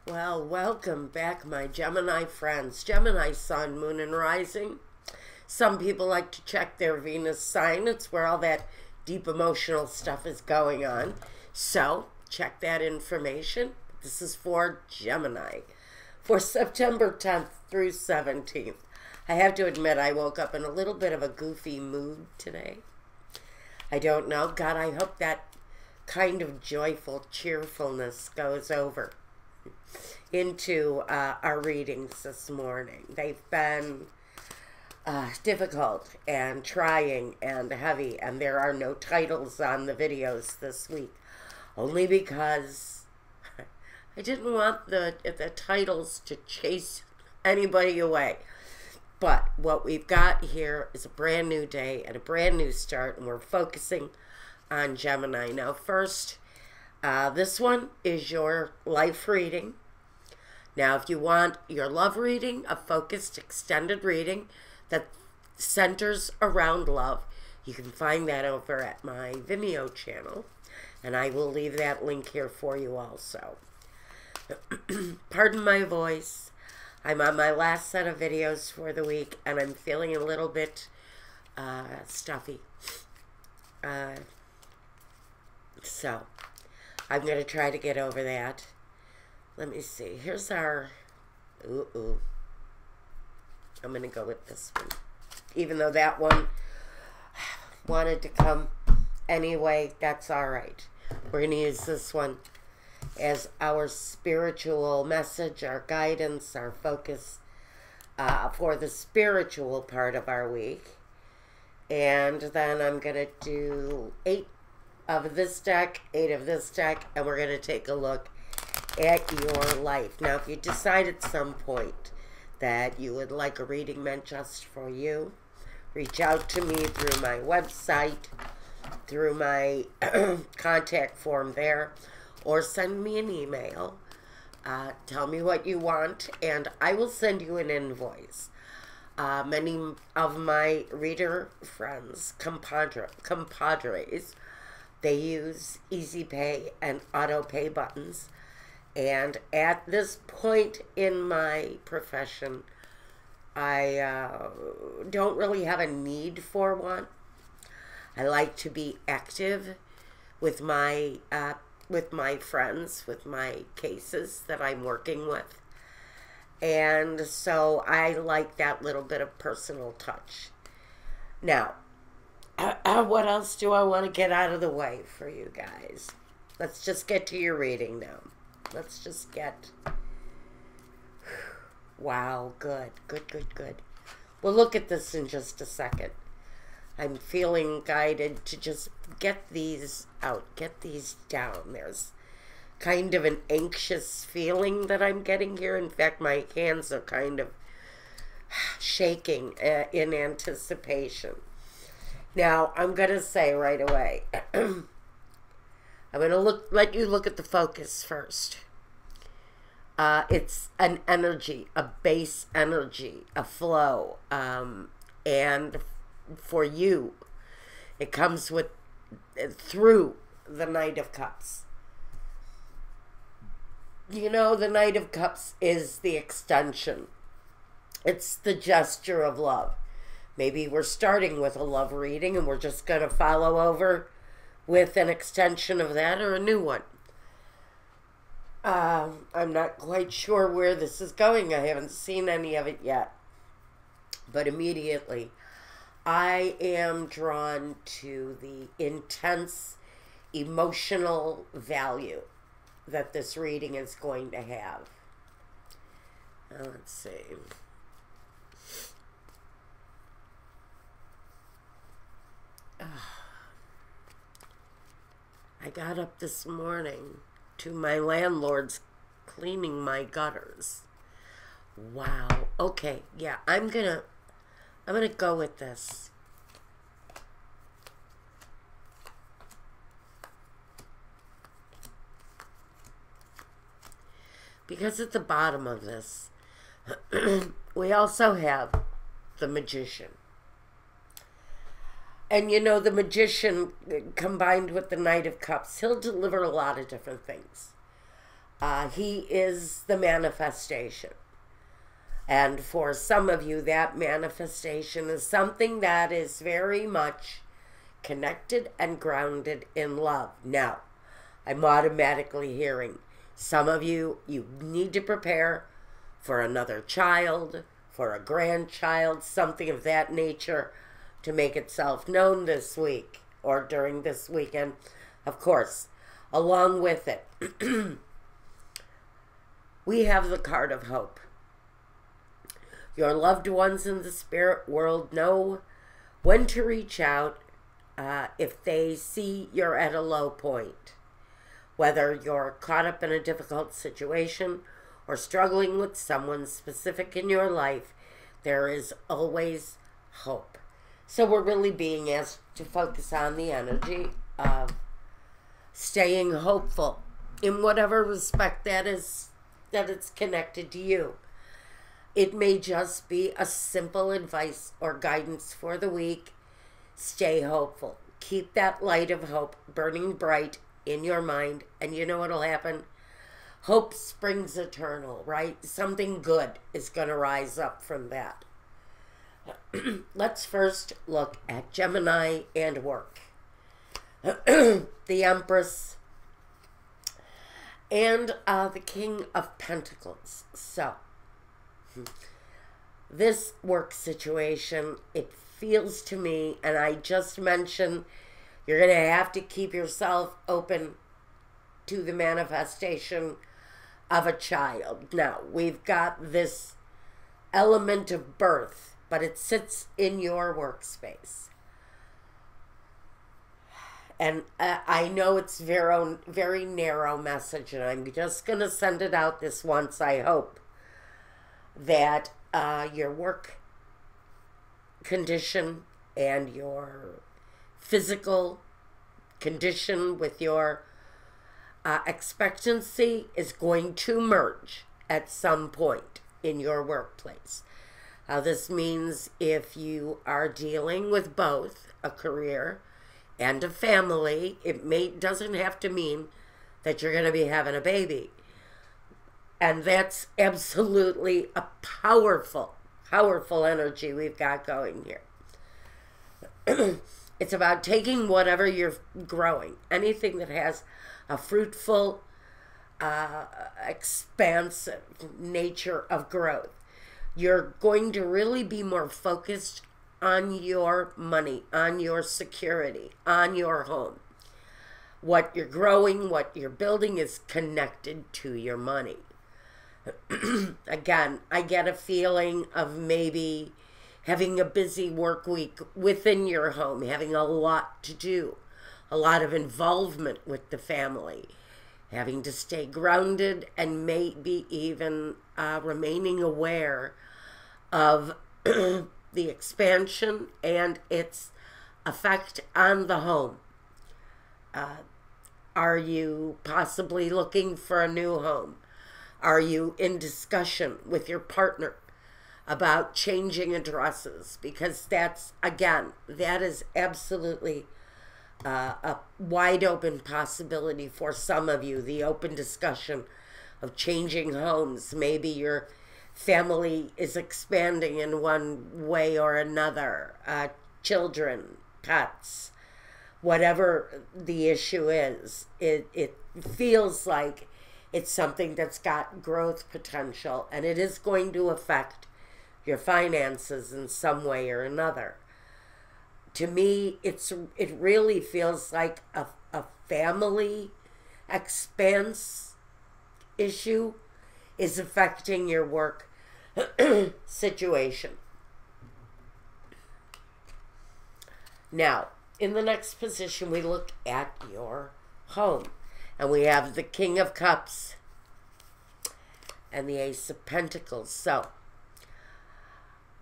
Well, welcome back, my Gemini friends. Gemini sun, moon, and rising. Some people like to check their Venus sign. It's where all that deep emotional stuff is going on. So, check that information. This is for Gemini for September 10th through 17th. I have to admit, I woke up in a little bit of a goofy mood today. I don't know. God, I hope that kind of joyful cheerfulness goes over into our readings this morning. They've been difficult and trying and heavy, and there are no titles on the videos this week, only because I didn't want the titles to chase anybody away. But what we've got here is a brand new day and a brand new start, and we're focusing on Gemini. Now, first, this one is your life reading. Now, if you want your love reading, a focused, extended reading that centers around love, you can find that over at my Vimeo channel, and I will leave that link here for you also. Pardon my voice. I'm on my last set of videos for the week, and I'm feeling a little bit stuffy. So, I'm going to try to get over that. Let me see. Here's our... I'm going to go with this one. Even though that one wanted to come anyway, that's all right. We're going to use this one as our spiritual message, our guidance, our focus for the spiritual part of our week. And then I'm going to do 8 of this deck, 8 of this deck, and we're going to take a look at your life. Now, if you decide at some point that you would like a reading meant just for you, reach out to me through my website, through my contact form there, or send me an email. Tell me what you want, and I will send you an invoice. Many of my reader friends, compadres, they use Easy Pay and Auto Pay buttons. And at this point in my profession, I don't really have a need for one. I like to be active with my friends, with my cases that I'm working with. And so I like that little bit of personal touch. Now, what else do I want to get out of the way for you guys? Let's just get to your reading now. Let's just get... Wow, good. We'll look at this in just a second. I'm feeling guided to just get these out, get these down. There's kind of an anxious feeling that I'm getting here. In fact, my hands are kind of shaking in anticipation. Now, I'm going to say right away, I'm going to let you look at the focus first. It's an energy, a base energy, a flow, and for you, it comes through the Knight of Cups. You know, the Knight of Cups is the extension. It's the gesture of love. Maybe we're starting with a love reading and we're just going to follow over with an extension of that or a new one. I'm not quite sure where this is going. I haven't seen any of it yet. But immediately, I am drawn to the intense emotional value that this reading is going to have. Now, let's see. I got up this morning to my landlord's cleaning my gutters. Wow. Okay, yeah, I'm gonna go with this. Because at the bottom of this, we also have the Magician. And you know, the Magician combined with the Knight of Cups, he'll deliver a lot of different things. He is the manifestation. And for some of you, that manifestation is something that is very much connected and grounded in love. Now, I'm automatically hearing some of you, you need to prepare for another child, for a grandchild, something of that nature to make itself known this week or during this weekend. Of course, along with it, we have the card of hope. Your loved ones in the spirit world know when to reach out if they see you're at a low point. Whether you're caught up in a difficult situation or struggling with someone specific in your life, there is always hope. So we're really being asked to focus on the energy of staying hopeful in whatever respect that it's connected to you. It may just be a simple advice or guidance for the week. Stay hopeful. Keep that light of hope burning bright in your mind, and you know what'll happen? Hope springs eternal, right? Something good is going to rise up from that. Let's first look at Gemini and work. The Empress and the King of Pentacles. So, this work situation, it feels to me, and I just mentioned, you're going to have to keep yourself open to the manifestation of a child. Now, we've got this element of birth, but it sits in your workspace. And I know it's very, very narrow message, and I'm just going to send it out this once, I hope, that your work condition and your physical condition with your expectancy is going to merge at some point in your workplace. This means if you are dealing with both a career and a family, it doesn't have to mean that you're going to be having a baby. And that's absolutely a powerful, powerful energy we've got going here. It's about taking whatever you're growing, anything that has a fruitful, expansive nature of growth. You're going to really be more focused on your money, on your security, on your home. What you're growing, what you're building is connected to your money. Again, I get a feeling of maybe having a busy work week within your home, having a lot to do, a lot of involvement with the family, having to stay grounded and maybe even remaining aware of the expansion and its effect on the home. Are you possibly looking for a new home? Are you in discussion with your partner about changing addresses? Because that's, again, that is absolutely a wide open possibility for some of you, the open discussion of changing homes. Maybe your family is expanding in one way or another, children, pets, whatever the issue is. It feels like it's something that's got growth potential, and it is going to affect your finances in some way or another. To me, it really feels like a family expense issue is affecting your work situation. Now, in the next position, we look at your home. And we have the King of Cups and the Ace of Pentacles. So,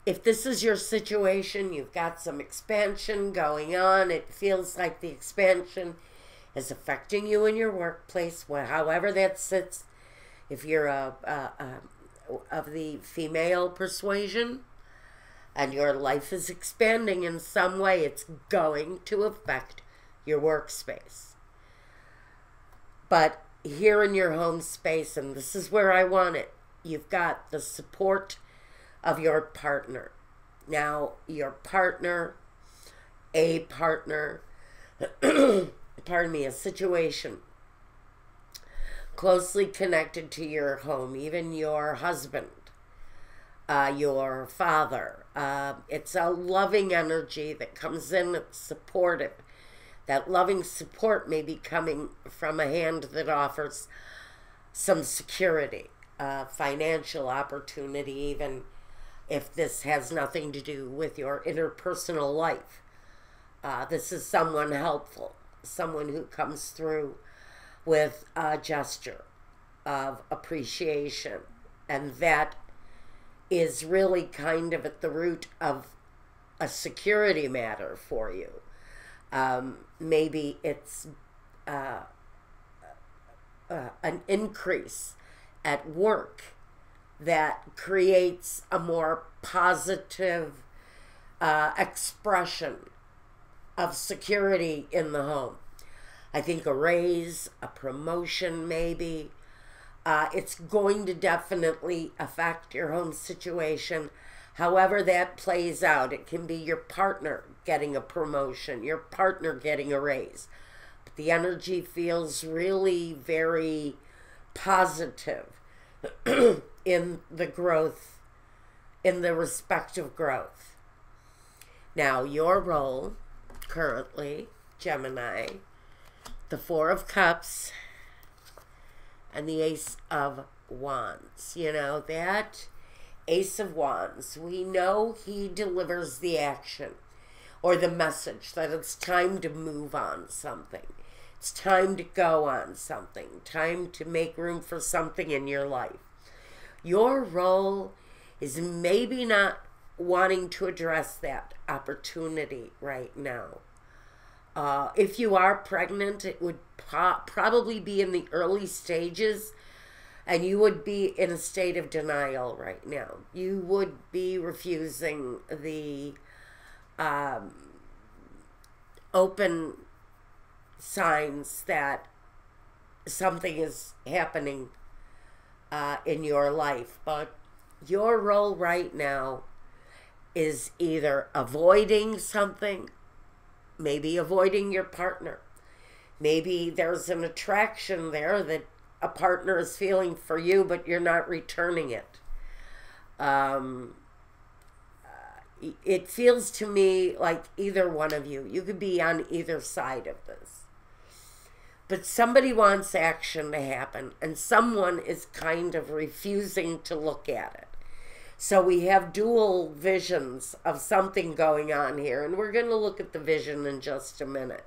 if this is your situation, you've got some expansion going on. It feels like the expansion is affecting you in your workplace, however that sits. If you're of the female persuasion and your life is expanding in some way, it's going to affect your workspace. But here in your home space, and this is where I want it, you've got the support of your partner. Now, your partner, a partner, pardon me, a situation closely connected to your home, even your husband, your father. It's a loving energy that comes in, it's supportive. That loving support may be coming from a hand that offers some security, financial opportunity, even if this has nothing to do with your interpersonal life. This is someone helpful, someone who comes through with a gesture of appreciation. And that is really kind of at the root of a security matter for you. Maybe it's an increase at work that creates a more positive expression of security in the home. I think a raise, a promotion maybe. It's going to definitely affect your home situation. However that plays out, it can be your partner getting a promotion, your partner getting a raise. But the energy feels really very positive in the growth, in the respective growth. Now, your role currently, Gemini, the Four of Cups and the Ace of Wands. You know, that Ace of Wands, we know he delivers the action or the message that it's time to move on something. It's time to go on something. Time to make room for something in your life. Your role is maybe not wanting to address that opportunity right now. If you are pregnant, it would probably be in the early stages, and you would be in a state of denial right now. You would be refusing the open signs that something is happening in your life. But your role right now is either avoiding something, maybe avoiding your partner. Maybe there's an attraction there that a partner is feeling for you, but you're not returning it. It feels to me like either one of you could be on either side of this. But somebody wants action to happen, and someone is kind of refusing to look at it. So we have dual visions of something going on here, and we're going to look at the vision in just a minute.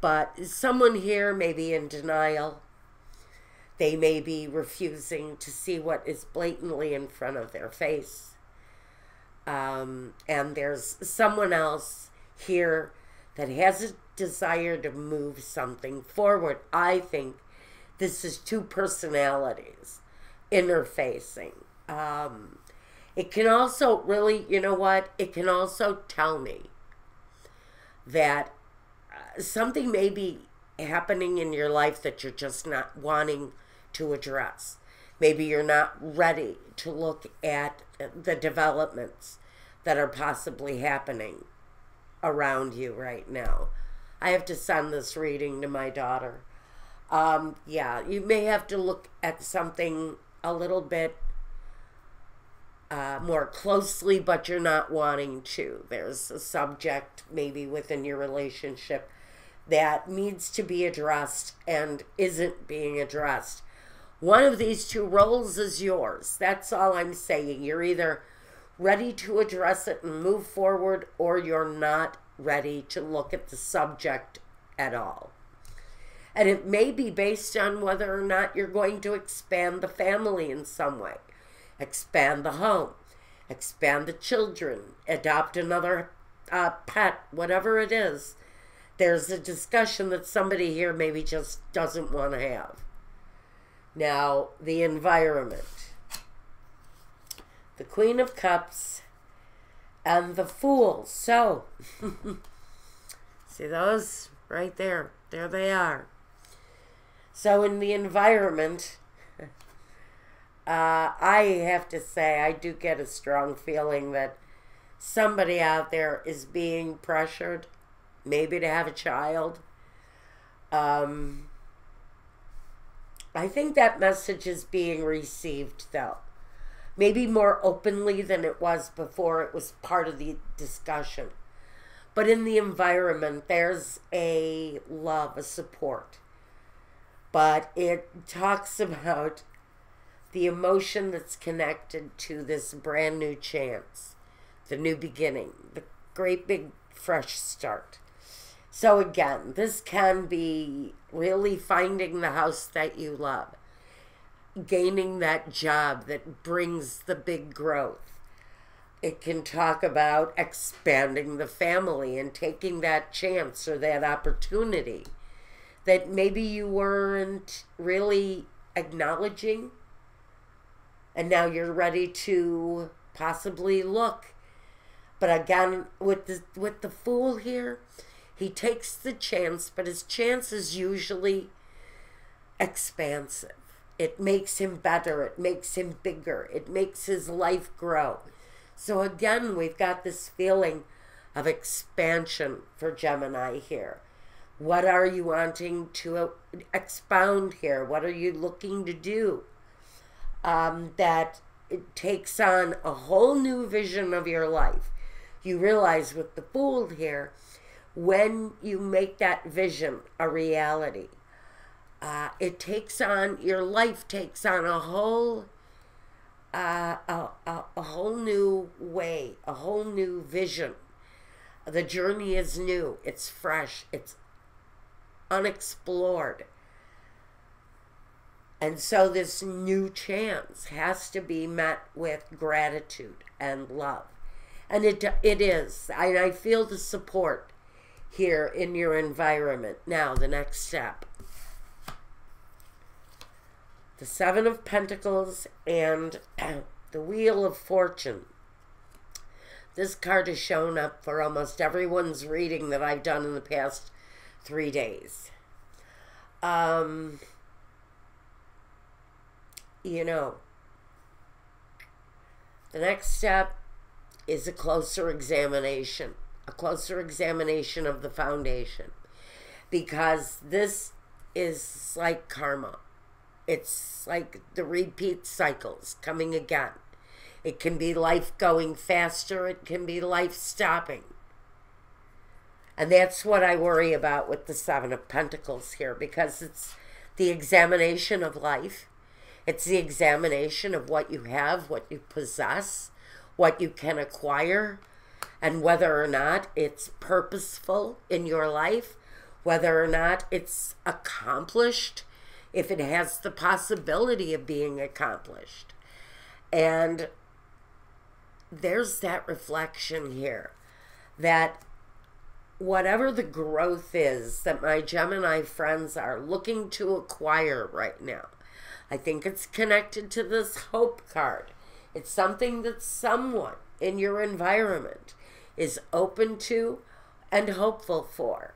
But someone here may be in denial. They may be refusing to see what is blatantly in front of their face. And there's someone else here that has a desire to move something forward. I think this is two personalities interfacing. It can also really, you know what? It can also tell me that something may be happening in your life that you're just not wanting to address. Maybe you're not ready to look at the developments that are possibly happening around you right now. I have to send this reading to my daughter. Yeah, you may have to look at something a little bit more closely, but you're not wanting to. There's a subject maybe within your relationship that needs to be addressed and isn't being addressed. One of these two roles is yours. That's all I'm saying. You're either ready to address it and move forward, or you're not ready to look at the subject at all. And it may be based on whether or not you're going to expand the family in some way. Expand the home. Expand the children. Adopt another pet. Whatever it is. There's a discussion that somebody here maybe just doesn't want to have. Now, the environment. The Queen of Cups and the Fool. So, see those right there? There they are. So in the environment, I have to say I do get a strong feeling that somebody out there is being pressured, maybe to have a child. I think that message is being received, though. Maybe more openly than it was before it was part of the discussion. But in the environment, there's a love, a support. But it talks about the emotion that's connected to this brand new chance, the new beginning, the great big fresh start. So again, this can be really finding the house that you love, gaining that job that brings the big growth. It can talk about expanding the family and taking that chance or that opportunity that maybe you weren't really acknowledging, and now you're ready to possibly look. But again, with the Fool here, he takes the chance, but his chance is usually expansive. It makes him better. It makes him bigger. It makes his life grow. So again, we've got this feeling of expansion for Gemini here. What are you wanting to expound here? What are you looking to do? That it takes on a whole new vision of your life. You realize with the Fool here, when you make that vision a reality, it takes on, your life takes on a whole new way, a whole new vision. The journey is new, it's fresh, it's unexplored. And so this new chance has to be met with gratitude and love. And it is. I feel the support here in your environment. Now, the next step. The Seven of Pentacles and the Wheel of Fortune. This card has shown up for almost everyone's reading that I've done in the past 3 days. You know, the next step is a closer examination of the foundation, because this is like karma. It's like the repeat cycles coming again. It can be life going faster. It can be life stopping. And that's what I worry about with the Seven of Pentacles here, because it's the examination of life. It's the examination of what you have, what you possess, what you can acquire, and whether or not it's purposeful in your life, whether or not it's accomplished, if it has the possibility of being accomplished. And there's that reflection here that whatever the growth is that my Gemini friends are looking to acquire right now, I think it's connected to this Hope card. It's something that someone in your environment is open to and hopeful for.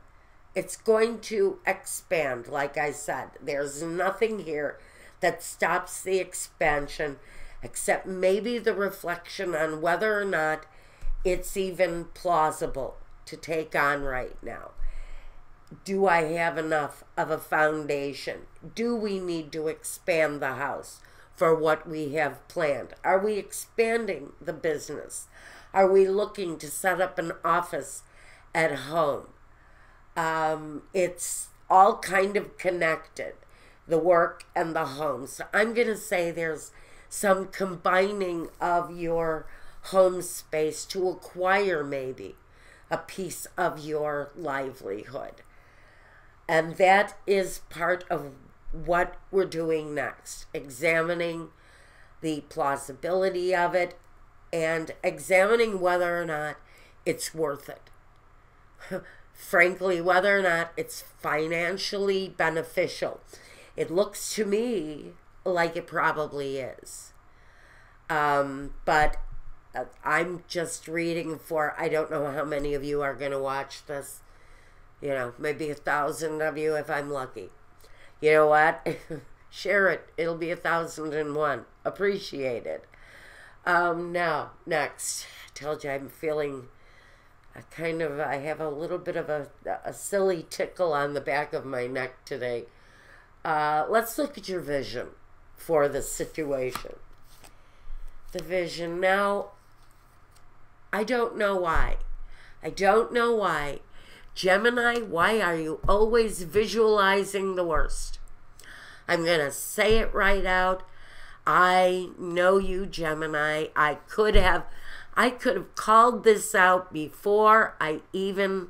It's going to expand, like I said. There's nothing here that stops the expansion except maybe the reflection on whether or not it's even plausible to take on right now. Do I have enough of a foundation? Do we need to expand the house for what we have planned? Are we expanding the business? Are we looking to set up an office at home? It's all kind of connected, the work and the home. So I'm going to say there's some combining of your home space to acquire maybe a piece of your livelihood. And that is part of what we're doing next, examining the plausibility of it and examining whether or not it's worth it. Frankly, whether or not it's financially beneficial. It looks to me like it probably is. But I'm just reading for, I don't know how many of you are going to watch this. You know, maybe 1,000 of you if I'm lucky. You know what? Share it. It'll be 1,001. Appreciate it. Now, next. I told you I'm feeling I have a little bit of a silly tickle on the back of my neck today. Let's look at your vision for the situation. The vision. Now, I don't know why. I don't know why. Gemini, why are you always visualizing the worst? I'm going to say it right out. I know you, Gemini. I could have called this out before I even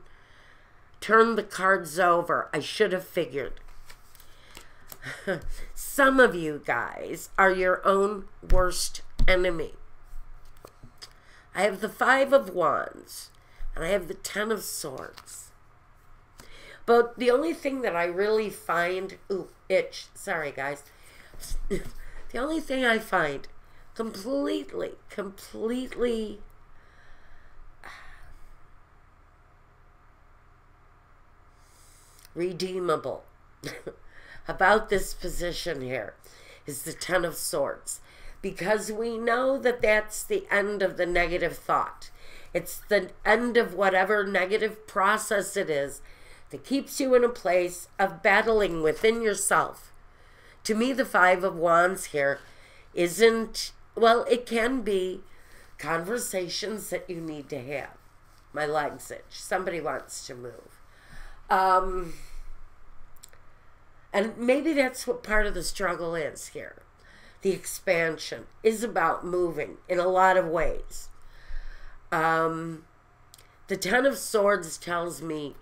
turned the cards over. I should have figured. Some of you guys are your own worst enemy. I have the 5 of Wands, and I have the 10 of Swords. But the only thing that I really find, sorry guys. The only thing I find completely redeemable about this position here is the 10 of Swords. Because we know that that's the end of the negative thought. It's the end of whatever negative process it is that keeps you in a place of battling within yourself. To me, the 5 of Wands here isn't, well, it can be conversations that you need to have. My legs itch. Somebody wants to move. And maybe that's what part of the struggle is here. The expansion is about moving in a lot of ways. The 10 of Swords tells me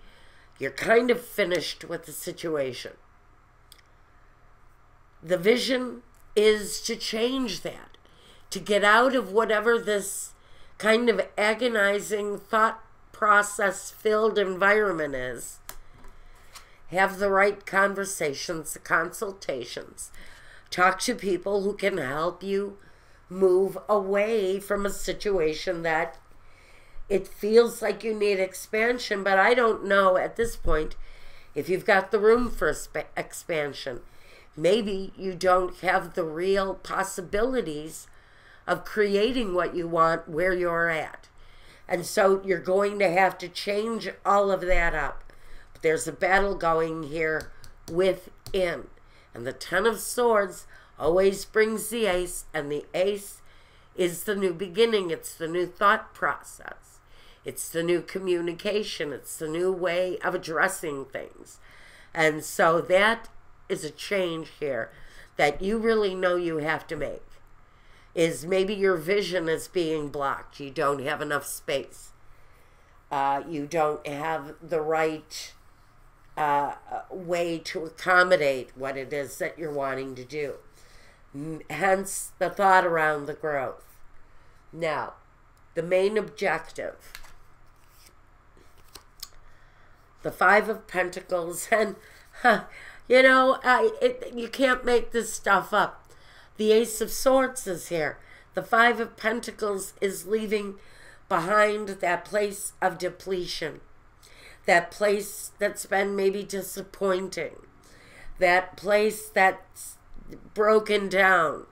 you're kind of finished with the situation. The vision is to change that, to get out of whatever this kind of agonizing thought process filled environment is. Have the right conversations, the consultations. Talk to people who can help you move away from a situation that it feels like you need expansion, but I don't know at this point if you've got the room for expansion. Maybe you don't have the real possibilities of creating what you want where you're at. And so you're going to have to change all of that up. But there's a battle going here within. And the 10 of Swords always brings the Ace, and the Ace is the new beginning. It's the new thought process. It's the new communication. It's the new way of addressing things. And so that is a change here that you really know you have to make. Is maybe your vision is being blocked. You don't have enough space. You don't have the right way to accommodate what it is that you're wanting to do. Hence the thought around the growth. Now, the main objective. The 5 of Pentacles. And, you know, you can't make this stuff up. The Ace of Swords is here. The 5 of Pentacles is leaving behind that place of depletion. That place that's been maybe disappointing. That place that's broken down.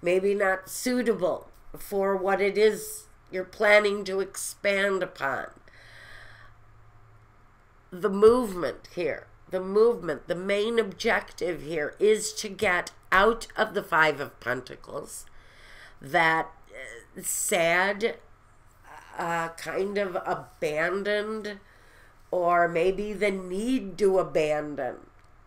Maybe not suitable for what it is you're planning to expand upon. The movement here. The movement, the main objective here is to get out of the 5 of Pentacles. That sad, kind of abandoned, or maybe the need to abandon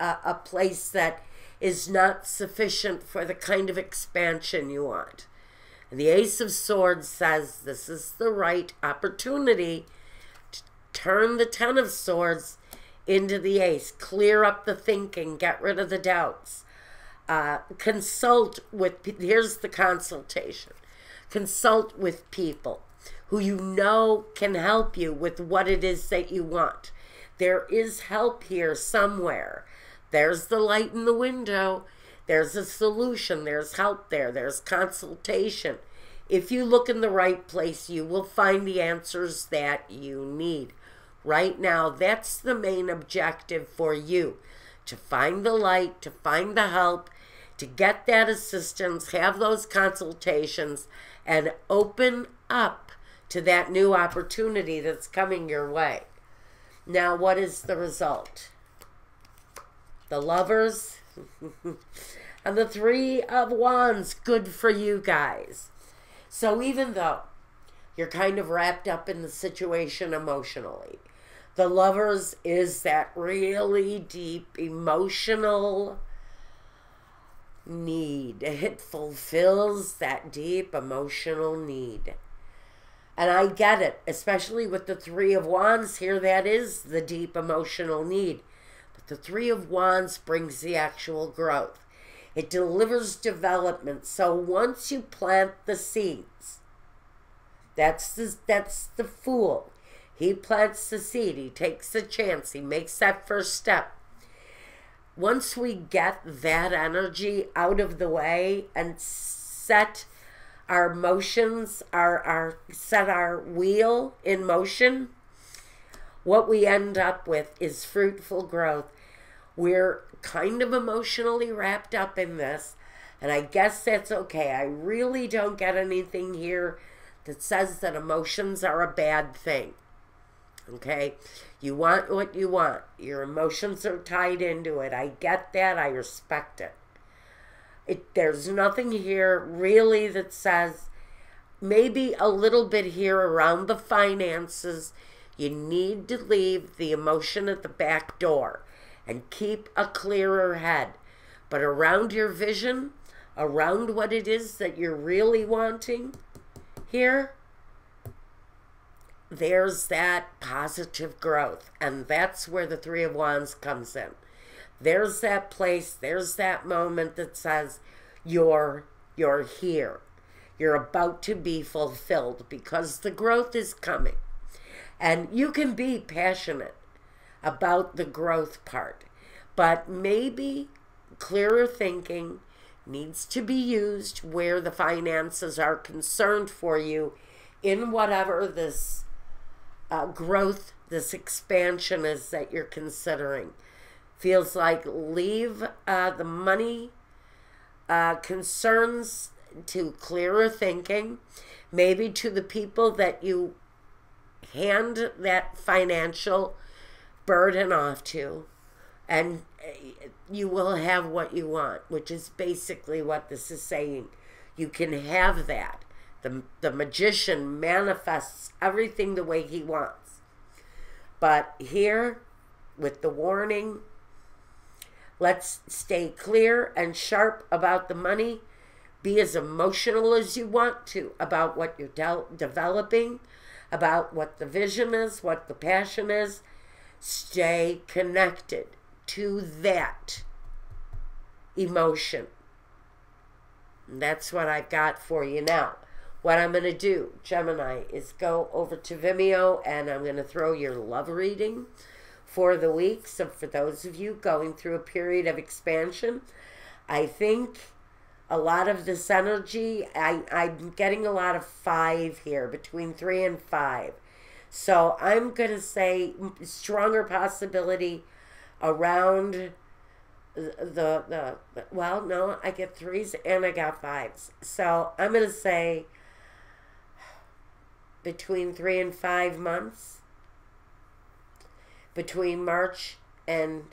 a place that is not sufficient for the kind of expansion you want. And the Ace of Swords says this is the right opportunity to turn the 10 of Swords into the Ace. Clear up the thinking. Get rid of the doubts. Consult with, here's the consultation. Consult with people who you know can help you with what it is that you want. There is help here somewhere. There's the light in the window. There's a solution. There's help there. There's consultation. If you look in the right place, you will find the answers that you need. Right now, that's the main objective for you. to find the light, to find the help, to get that assistance, have those consultations, and open up to that new opportunity that's coming your way. Now, what is the result? The Lovers and the Three of Wands. Good for you guys. So even though you're kind of wrapped up in the situation emotionally, the Lovers is that really deep emotional need. It fulfills that deep emotional need. And I get it, especially with the Three of Wands here, that is the deep emotional need. But the Three of Wands brings the actual growth. It delivers development. So once you plant the seeds, that's the Fool. He plants the seed. He takes a chance. He makes that first step. Once we get that energy out of the way and set our motions, set our wheel in motion, what we end up with is fruitful growth. We're kind of emotionally wrapped up in this, and I guess that's okay. I really don't get anything here that says that emotions are a bad thing. Okay? You want what you want. Your emotions are tied into it. I get that. I respect it. There's nothing here really that says, maybe a little bit here around the finances, you need to leave the emotion at the back door and keep a clearer head. But around your vision, around what it is that you're really wanting here, there's that positive growth. And that's where the Three of Wands comes in. There's that place, there's that moment that says you're here. You're about to be fulfilled because the growth is coming. And you can be passionate about the growth part, but maybe clearer thinking needs to be used where the finances are concerned for you in whatever this growth, this expansion is that you're considering. Feels like leave the money concerns to clearer thinking, maybe to the people that you hand that financial burden off to, and you will have what you want, which is basically what this is saying. You can have that. The magician manifests everything the way he wants. But here, with the warning, let's stay clear and sharp about the money. Be as emotional as you want to about what you're developing, about what the vision is, what the passion is. Stay connected to that emotion. And that's what I've got for you now. What I'm going to do, Gemini, is go over to Vimeo and I'm going to throw your love reading for the week. So for those of you going through a period of expansion, I think a lot of this energy, I'm getting a lot of 5 here, between 3 and 5. So I'm going to say stronger possibility around well, no, I get 3s and I got 5s. So I'm going to say between 3 and 5 months, between March and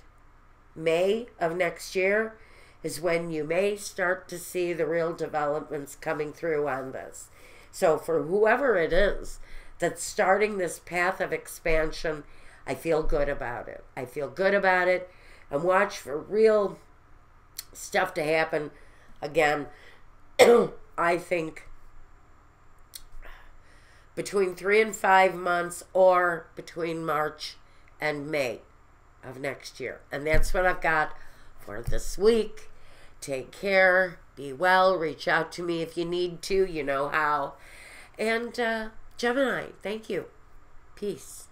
May of next year is when you may start to see the real developments coming through on this. So for whoever it is that's starting this path of expansion, I feel good about it. I feel good about it, and watch for real stuff to happen. Again, I think between 3 and 5 months, or between March and May of next year. And that's what I've got for this week. Take care. Be well. Reach out to me if you need to. You know how. And Gemini, thank you. Peace.